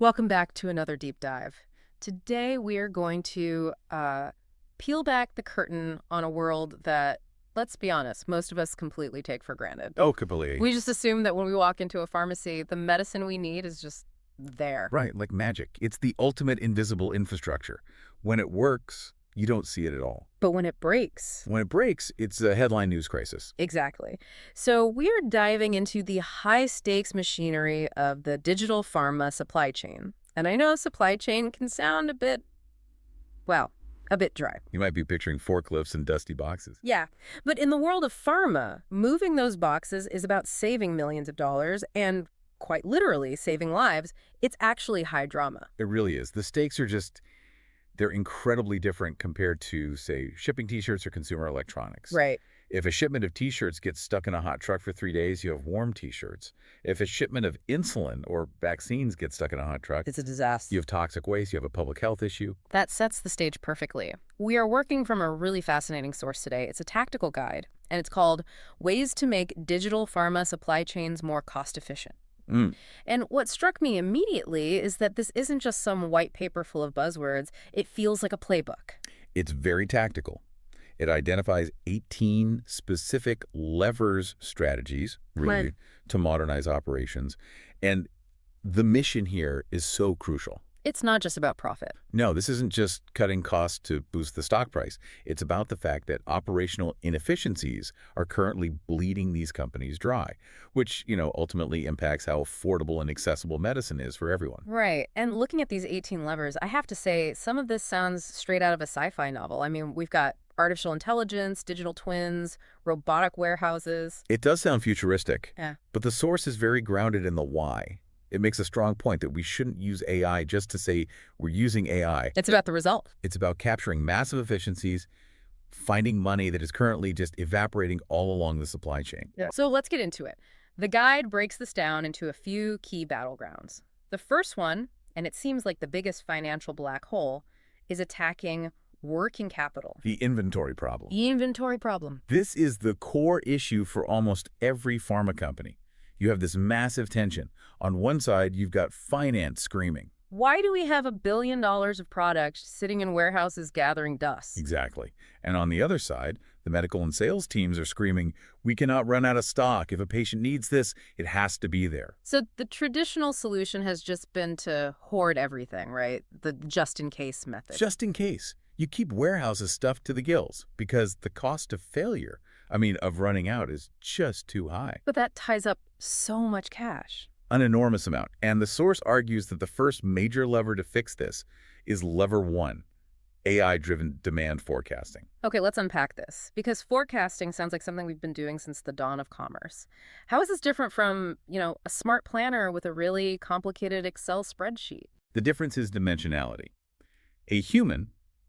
Welcome back to another deep dive. Today we are going to peel back the curtain on a world that, let's be honest, most of us completely take for granted. Oh, completely. We just assume that when we walk into a pharmacy, the medicine we need is just there. Right, like magic. It's the ultimate invisible infrastructure. When it works, you don't see it at all. But when it breaks... When it breaks, it's a headline news crisis. Exactly. So we are diving into the high-stakes machinery of the digital pharma supply chain. And I know supply chain can sound a bit, well, a bit dry. You might be picturing forklifts and dusty boxes. Yeah, but in the world of pharma, moving those boxes is about saving millions of dollars and, quite literally, saving lives. It's actually high drama. It really is. The stakes are they're incredibly different compared to, say, shipping T-shirts or consumer electronics. Right. If a shipment of T-shirts gets stuck in a hot truck for 3 days, you have warm T-shirts. If a shipment of insulin or vaccines gets stuck in a hot truck, It's a disaster. you have toxic waste, you have a public health issue. That sets the stage perfectly. We are working from a really fascinating source today. It's a tactical guide, and it's called Ways to Make Digital Pharma Supply Chains More Cost-Efficient. And what struck me immediately is that this isn't just some white paper full of buzzwords. It feels like a playbook. It's very tactical. It identifies 18 specific levers strategies, really, Right. to modernize operations. And the mission here is so crucial. It's not just about profit. No, this isn't just cutting costs to boost the stock price. It's about the fact that operational inefficiencies are currently bleeding these companies dry, which, ultimately impacts how affordable and accessible medicine is for everyone. Right. And looking at these 18 levers, I have to say, some of this sounds straight out of a sci-fi novel. I mean, we've got artificial intelligence, digital twins, robotic warehouses. It does sound futuristic, Yeah. but the source is very grounded in the why. It makes a strong point that we shouldn't use AI just to say we're using AI. It's about the result. It's about capturing massive efficiencies, finding money that is currently just evaporating all along the supply chain. Yeah. So let's get into it. The guide breaks this down into a few key battlegrounds. The first one, and it seems like the biggest financial black hole, is attacking working capital. The inventory problem. The inventory problem. This is the core issue for almost every pharma company. You have this massive tension. On one side, you've got finance screaming. Why do we have $1 billion of product sitting in warehouses gathering dust? Exactly. And on the other side, the medical and sales teams are screaming, we cannot run out of stock. If a patient needs this, it has to be there. So the traditional solution has just been to hoard everything, right? The just-in-case method. Just in case. You keep warehouses stuffed to the gills because the cost of failure, of running out, is just too high. But that ties up so much cash. An enormous amount. And the source argues that the first major lever to fix this is lever 1, AI-driven demand forecasting. Okay, let's unpack this, because forecasting sounds like something we've been doing since the dawn of commerce. How is this different from, a smart planner with a really complicated Excel spreadsheet? The difference is dimensionality. A human,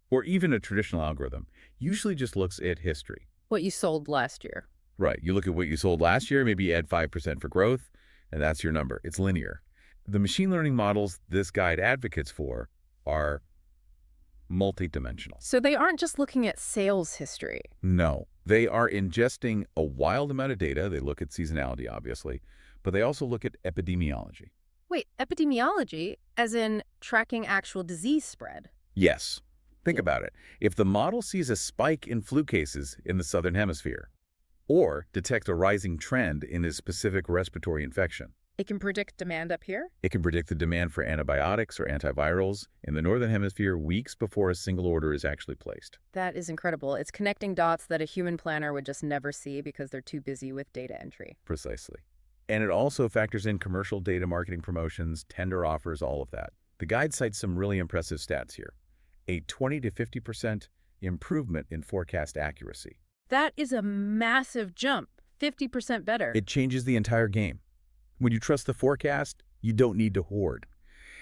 or even a traditional algorithm, usually just looks at history. What you sold last year. Right. You look at what you sold last year, maybe you add 5% for growth, and that's your number. It's linear. The machine learning models this guide advocates for are multidimensional. So they aren't just looking at sales history. No. They are ingesting a wild amount of data. They look at seasonality, obviously, but they also look at epidemiology. Wait, epidemiology, as in tracking actual disease spread? Yes. Think about it. If the model sees a spike in flu cases in the southern hemisphere, or detects a rising trend in a specific respiratory infection, It can predict demand up here? it can predict the demand for antibiotics or antivirals in the northern hemisphere weeks before a single order is actually placed. That is incredible. It's connecting dots that a human planner would just never see because they're too busy with data entry. Precisely. And it also factors in commercial data, marketing promotions, tender offers, all of that. The guide cites some really impressive stats here. A 20 to 50% improvement in forecast accuracy. That is a massive jump. 50% better. It changes the entire game. When you trust the forecast, you don't need to hoard.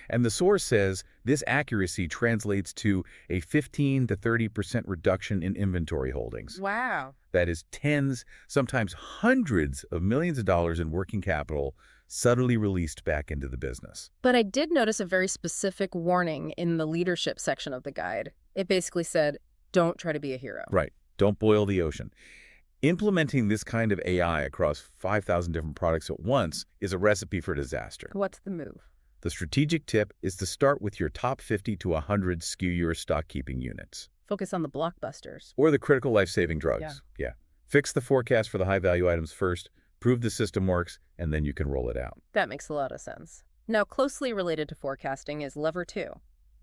And the source says this accuracy translates to a 15 to 30% reduction in inventory holdings. Wow. That is tens, sometimes hundreds of millions of dollars in working capital subtly released back into the business. But I did notice a very specific warning in the leadership section of the guide. It basically said, don't try to be a hero. Right. Don't boil the ocean. Implementing this kind of AI across 5,000 different products at once is a recipe for disaster. What's the move? The strategic tip is to start with your top 50 to 100 SKU stock-keeping units. Focus on the blockbusters. Or the critical life-saving drugs. Yeah. Fix the forecast for the high-value items first, prove the system works, and then you can roll it out. That makes a lot of sense. Now, closely related to forecasting is lever 2,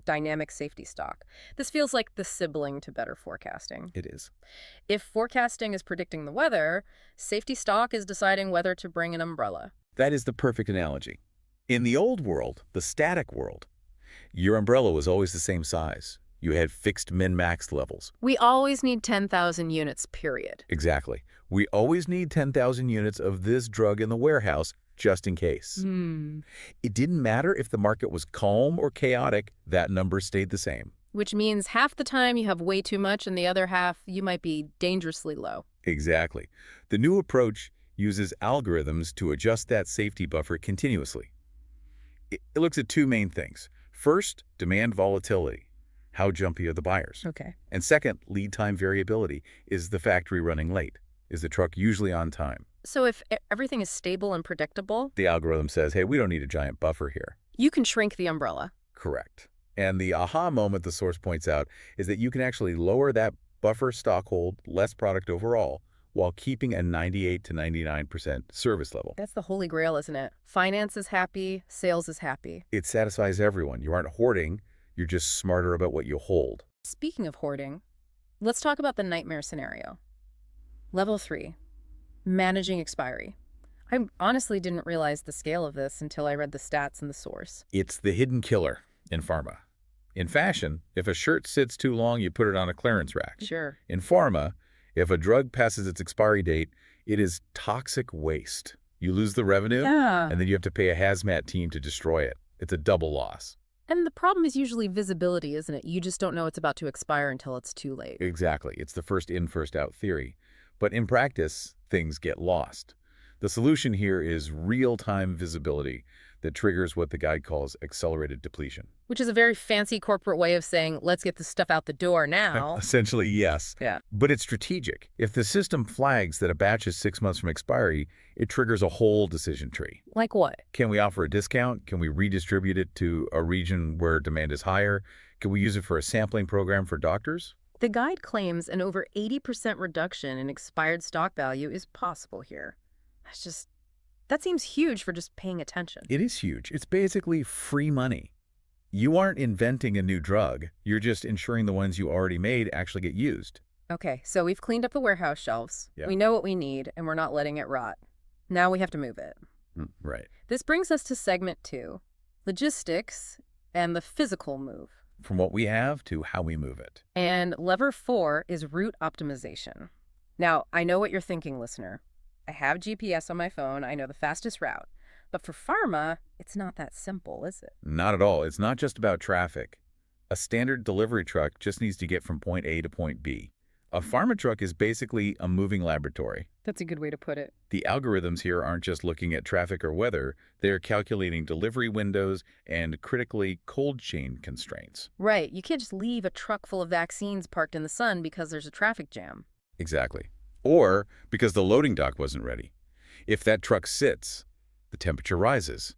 dynamic safety stock. This feels like the sibling to better forecasting. It is. If forecasting is predicting the weather, safety stock is deciding whether to bring an umbrella. That is the perfect analogy. In the old world, the static world, your umbrella was always the same size. You had fixed min-max levels. We always need 10,000 units, period. Exactly. We always need 10,000 units of this drug in the warehouse, just in case. It didn't matter if the market was calm or chaotic, that number stayed the same. Which means half the time you have way too much and the other half you might be dangerously low. Exactly. The new approach uses algorithms to adjust that safety buffer continuously. It looks at two main things. First, demand volatility. How jumpy are the buyers? Okay. And second, lead time variability. Is the factory running late? Is the truck usually on time? So if everything is stable and predictable, The algorithm says, hey, we don't need a giant buffer here. you can shrink the umbrella. Correct. And the aha moment the source points out is that you can actually lower that buffer stock hold, less product overall, while keeping a 98 to 99% service level. That's the holy grail, isn't it? Finance is happy, sales is happy. It satisfies everyone. You aren't hoarding, you're just smarter about what you hold. Speaking of hoarding, let's talk about the nightmare scenario. Level 3, managing expiry. I honestly didn't realize the scale of this until I read the stats in the source. It's the hidden killer in pharma. In fashion, if a shirt sits too long, you put it on a clearance rack. Sure. In pharma, if a drug passes its expiry date, it is toxic waste. You lose the revenue, and then you have to pay a hazmat team to destroy it. It's a double loss. And the problem is usually visibility, isn't it? You just don't know it's about to expire until it's too late. Exactly. It's the first in, first out theory. But in practice, things get lost. The solution here is real-time visibility that triggers what the guide calls accelerated depletion. Which is a very fancy corporate way of saying, let's get this stuff out the door now. Essentially, yes. Yeah. But it's strategic. If the system flags that a batch is 6 months from expiry, it triggers a whole decision tree. Like what? Can we offer a discount? Can we redistribute it to a region where demand is higher? Can we use it for a sampling program for doctors? The guide claims an over 80% reduction in expired stock value is possible here. That seems huge for just paying attention. It is huge. It's basically free money. You aren't inventing a new drug. You're just ensuring the ones you already made actually get used. Okay, so we've cleaned up the warehouse shelves. Yeah. We know what we need, and we're not letting it rot. Now we have to move it. Right. This brings us to segment 2, logistics and the physical move. From what we have to how we move it. And lever 4 is route optimization. Now, I know what you're thinking, listener. I have GPS on my phone. I know the fastest route. But for pharma, it's not that simple, is it? Not at all. It's not just about traffic. A standard delivery truck just needs to get from point A to point B. A pharma truck is basically a moving laboratory. That's a good way to put it. The algorithms here aren't just looking at traffic or weather. They're calculating delivery windows and critically cold chain constraints. Right. You can't just leave a truck full of vaccines parked in the sun because there's a traffic jam. Exactly. Or because the loading dock wasn't ready. If that truck sits, the temperature rises.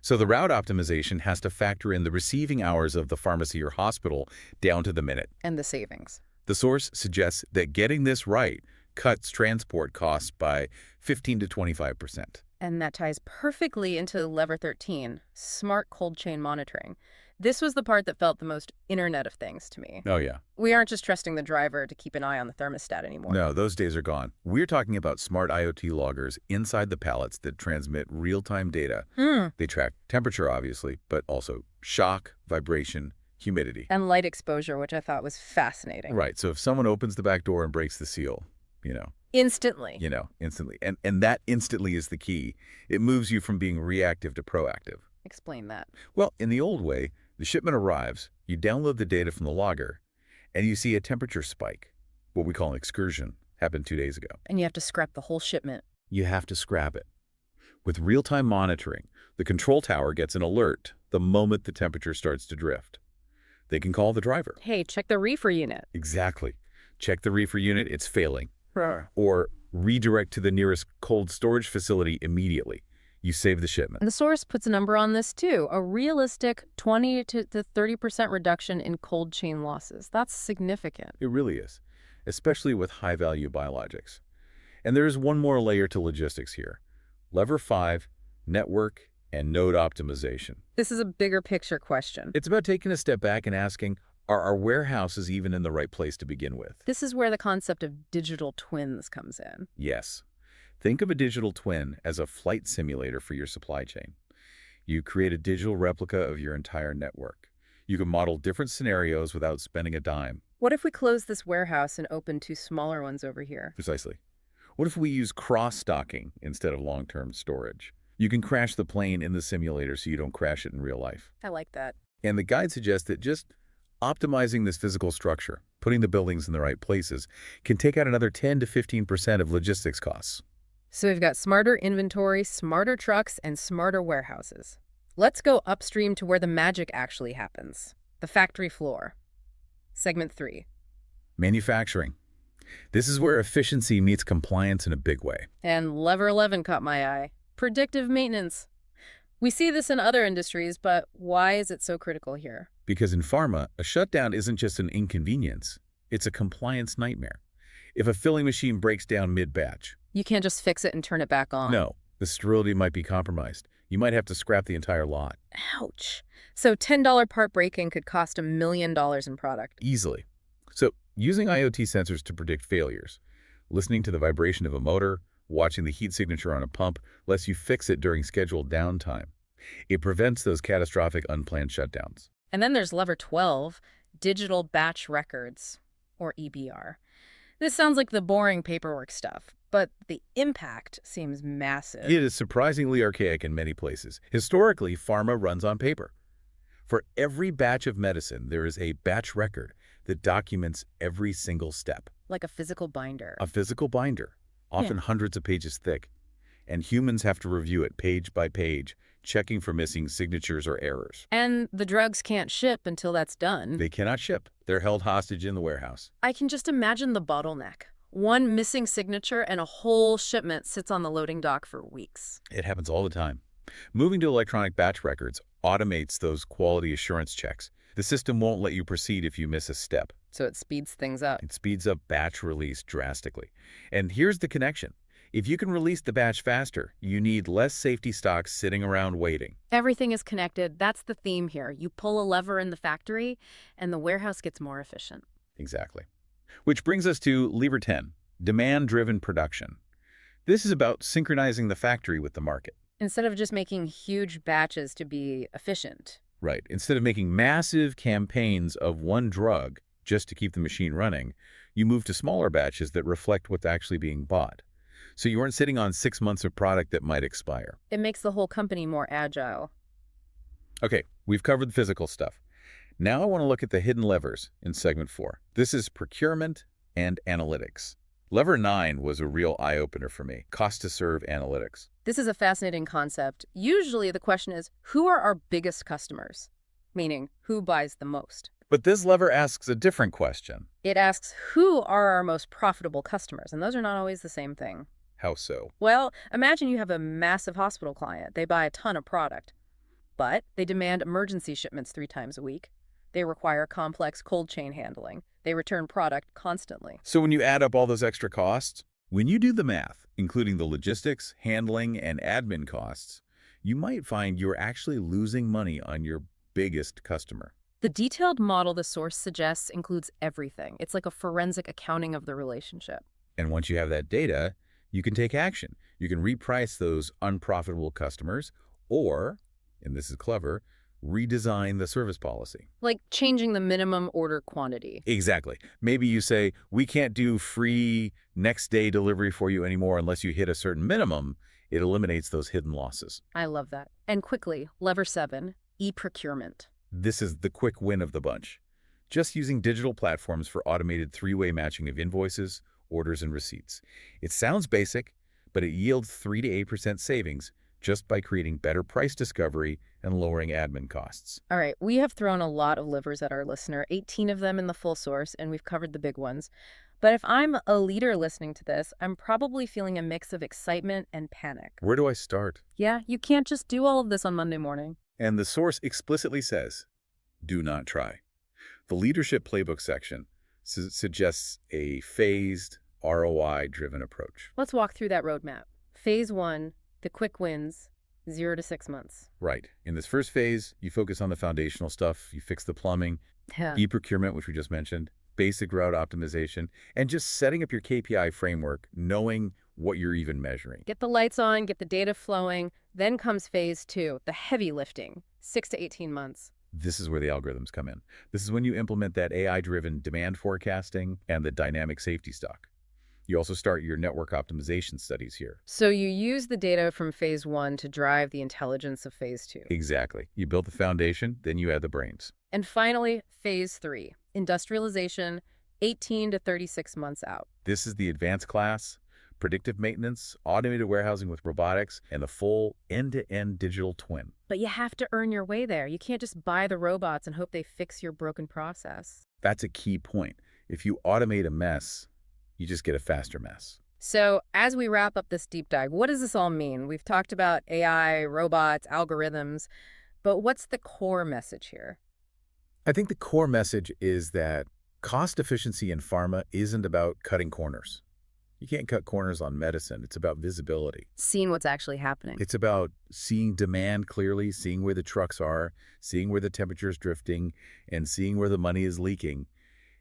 So the route optimization has to factor in the receiving hours of the pharmacy or hospital down to the minute. And the savings. The source suggests that getting this right cuts transport costs by 15 to 25%. And that ties perfectly into lever 13, smart cold chain monitoring. This was the part that felt the most Internet of Things to me. Oh, yeah. We aren't just trusting the driver to keep an eye on the thermostat anymore. No, those days are gone. We're talking about smart IoT loggers inside the pallets that transmit real-time data. They track temperature, obviously, but also shock, vibration, humidity. And light exposure, which I thought was fascinating. Right. So if someone opens the back door and breaks the seal, Instantly. Instantly. And that instantly is the key. It moves you from being reactive to proactive. Explain that. Well, in the old way, the shipment arrives, you download the data from the logger, and you see a temperature spike, what we call an excursion, happened 2 days ago. And you have to scrap the whole shipment. You have to scrap it. With real-time monitoring, the control tower gets an alert the moment the temperature starts to drift. They can call the driver. Hey, check the reefer unit. Exactly. Check the reefer unit, it's failing. Or redirect to the nearest cold storage facility immediately. You save the shipment. And the source puts a number on this too, a realistic 20 to 30% reduction in cold chain losses. That's significant. It really is, especially with high-value biologics. And there is one more layer to logistics here. Lever 5, network and node optimization. This is a bigger picture question. It's about taking a step back and asking, are our warehouses even in the right place to begin with? This is where the concept of digital twins comes in. Yes. Think of a digital twin as a flight simulator for your supply chain. You create a digital replica of your entire network. You can model different scenarios without spending a dime. What if we close this warehouse and open 2 smaller ones over here? Precisely. What if we use cross-stocking instead of long-term storage? You can crash the plane in the simulator so you don't crash it in real life. I like that. And the guide suggests that just optimizing this physical structure, putting the buildings in the right places, can take out another 10 to 15% of logistics costs. So we've got smarter inventory, smarter trucks, and smarter warehouses. Let's go upstream to where the magic actually happens. The factory floor. Segment 3. Manufacturing. This is where efficiency meets compliance in a big way. And lever 11 caught my eye. Predictive maintenance. We see this in other industries, but why is it so critical here? Because in pharma, a shutdown isn't just an inconvenience. It's a compliance nightmare. If a filling machine breaks down mid-batch, You can't just fix it and turn it back on. no, the sterility might be compromised. You might have to scrap the entire lot. Ouch. So $10 part break-in could cost $1 million in product. Easily. So, using IoT sensors to predict failures, listening to the vibration of a motor, watching the heat signature on a pump lets you fix it during scheduled downtime. It prevents those catastrophic unplanned shutdowns. And then there's lever 12, digital batch records, or EBR. This sounds like the boring paperwork stuff, but the impact seems massive. It is surprisingly archaic in many places. Historically, pharma runs on paper. For every batch of medicine, there is a batch record that documents every single step. Like a physical binder. A physical binder, often hundreds of pages thick. And humans have to review it page by page, checking for missing signatures or errors. And the drugs can't ship until that's done. They cannot ship. They're held hostage in the warehouse. I can just imagine the bottleneck. One missing signature and a whole shipment sits on the loading dock for weeks. It happens all the time. Moving to electronic batch records automates those quality assurance checks. The system won't let you proceed if you miss a step. So it speeds things up. It speeds up batch release drastically. And here's the connection. If you can release the batch faster, you need less safety stocks sitting around waiting. Everything is connected. That's the theme here. You pull a lever in the factory, and the warehouse gets more efficient. Exactly. Which brings us to lever 10, demand-driven production. This is about synchronizing the factory with the market. Instead of just making huge batches to be efficient. Right. Instead of making massive campaigns of one drug just to keep the machine running, you move to smaller batches that reflect what's actually being bought. So you aren't sitting on 6 months of product that might expire. It makes the whole company more agile. Okay, we've covered the physical stuff. Now I want to look at the hidden levers in segment 4. This is procurement and analytics. Lever 9 was a real eye-opener for me, cost to serve analytics. This is a fascinating concept. Usually the question is, who are our biggest customers? Meaning, who buys the most? But this lever asks a different question. It asks, who are our most profitable customers? And those are not always the same thing. How so? Well, imagine you have a massive hospital client. They buy a ton of product, but they demand emergency shipments 3 times a week. They require complex cold chain handling. They return product constantly. So when you add up all those extra costs, when you do the math, including the logistics, handling, and admin costs, you might find you're actually losing money on your biggest customer. The detailed model the source suggests includes everything. It's like a forensic accounting of the relationship. And once you have that data, you can take action. You can reprice those unprofitable customers or, and this is clever, redesign the service policy. Like changing the minimum order quantity. Exactly. Maybe you say, we can't do free next day delivery for you anymore unless you hit a certain minimum. It eliminates those hidden losses. I love that. And quickly, lever 7, e-procurement. This is the quick win of the bunch. Just using digital platforms for automated 3-way matching of invoices, orders, and receipts. It sounds basic, but it yields 3 to 8% savings just by creating better price discovery and lowering admin costs. All right, we have thrown a lot of levers at our listener, 18 of them in the full source, and we've covered the big ones. But if I'm a leader listening to this, I'm probably feeling a mix of excitement and panic. Where do I start? Yeah, you can't just do all of this on Monday morning. And the source explicitly says, do not try. The leadership playbook section suggests a phased, ROI-driven approach. Let's walk through that roadmap. Phase 1, the quick wins, 0 to 6 months. Right. In this first phase, you focus on the foundational stuff. You fix the plumbing, Yeah. e-procurement, which we just mentioned, basic route optimization, and just setting up your KPI framework, knowing what you're even measuring. Get the lights on, get the data flowing. Then comes phase 2, the heavy lifting, 6 to 18 months. This is where the algorithms come in. This is when you implement that AI-driven demand forecasting and the dynamic safety stock. You also start your network optimization studies here. So you use the data from phase 1 to drive the intelligence of phase 2. Exactly. You build the foundation, then you add the brains. And finally, phase 3, industrialization, 18 to 36 months out. This is the advanced class, predictive maintenance, automated warehousing with robotics, and the full end-to-end digital twin. But you have to earn your way there. You can't just buy the robots and hope they fix your broken process. That's a key point. If you automate a mess, you just get a faster mess. So as we wrap up this deep dive, what does this all mean? We've talked about AI, robots, algorithms, but what's the core message here? I think the core message is that cost efficiency in pharma isn't about cutting corners. You can't cut corners on medicine. It's about visibility. Seeing what's actually happening. It's about seeing demand clearly, seeing where the trucks are, seeing where the temperature is drifting, and seeing where the money is leaking.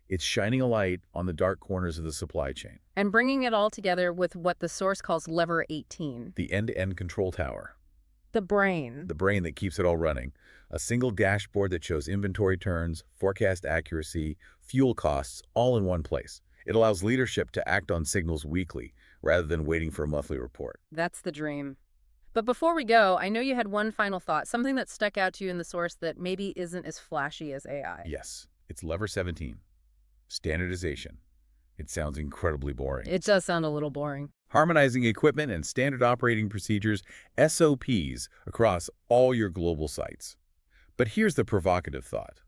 It's shining a light on the dark corners of the supply chain. And bringing it all together with what the source calls lever 18. The end-to-end control tower. The brain. The brain that keeps it all running. A single dashboard that shows inventory turns, forecast accuracy, fuel costs, all in one place. It allows leadership to act on signals weekly, rather than waiting for a monthly report. That's the dream. But before we go, I know you had one final thought, something that stuck out to you in the source that maybe isn't as flashy as AI. Yes, it's lever 17. Standardization. It sounds incredibly boring. It does sound a little boring. Harmonizing equipment and standard operating procedures, SOPs, across all your global sites. But here's the provocative thought.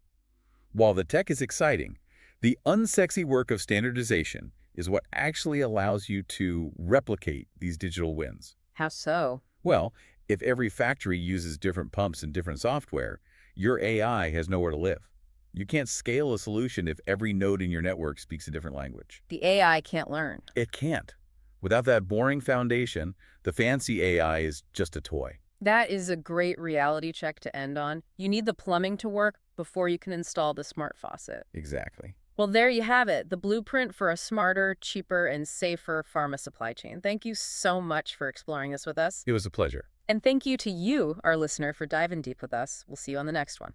While the tech is exciting, the unsexy work of standardization is what actually allows you to replicate these digital wins. How so? Well, if every factory uses different pumps and different software, your AI has nowhere to live. You can't scale a solution if every node in your network speaks a different language. The AI can't learn. It can't. Without that boring foundation, the fancy AI is just a toy. That is a great reality check to end on. You need the plumbing to work before you can install the smart faucet. Exactly. Well, there you have it, the blueprint for a smarter, cheaper, and safer pharma supply chain. Thank you so much for exploring this with us. It was a pleasure. And thank you to you, our listener, for diving deep with us. We'll see you on the next one.